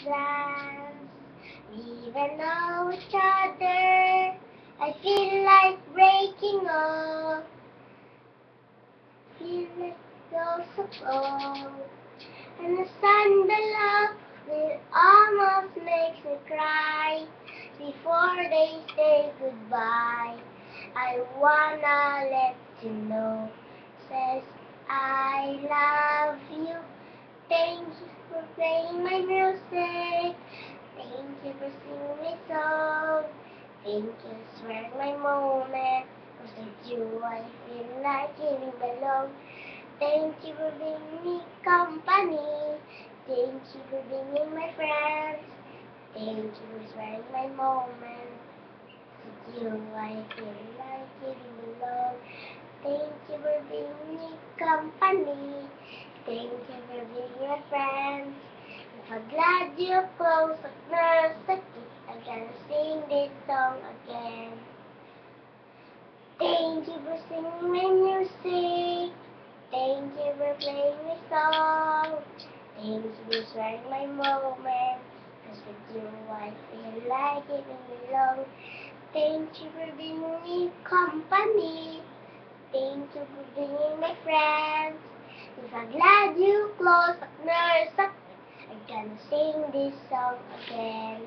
Dance, even know each other. I feel like breaking off. Feel like so cold. And the sun below will almost makes me cry. Before they say goodbye, I wanna let you know. Says I love you. Thank you for playing my music. Thank you for singing my song. Thank you for sparing my moment. Cause with you I feel like giving belong. Thank you for being me company. Thank you for being my friends. Thank you for sparing my moment. With you I feel like giving belong. Thank you for being me company. Thank you for being my friends. If I'm glad you're close, like nurse, like I'm gonna sing this song again. Thank you for singing my music. Thank you for playing my song. Thank you for sharing my moments. Cause with you I feel like giving belong. Thank you for being me company. Thank you for being my friends. If I'm glad you close, nurse, I'm gonna sing this song again.